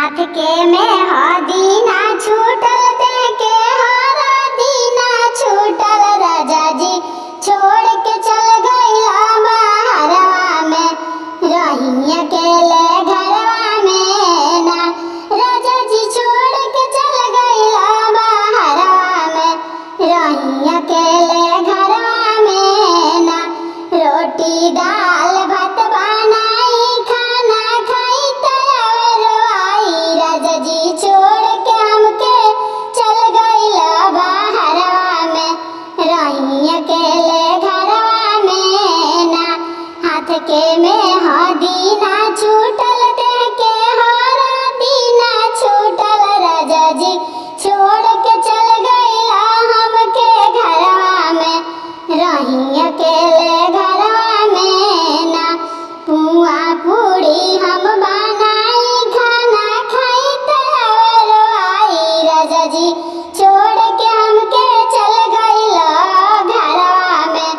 हाथ के में हदीना छूटल ते के हरदीना छूटल राजा जी छोड़ के चल गइला बहरवा में रही अकेले घरवा में ना। राजा जी छोड़ के चल गइला बहरवा में रही अकेले घरवा में ना। रोटी दाल भात बनाई खाना खाई तरवाई राजा जी छोड़ के हमके चल गइला बहरवा में रही अकेले घरवा में ना। हाथ के में हदीना छूटल ते के हरदीना छूटल राजा जी छोड़ के चल गइला हमके घरवा में रही अकेले घरवा में ना। पुआ पूड़ी हम बनाई खाना खाई तरवाई राजा जी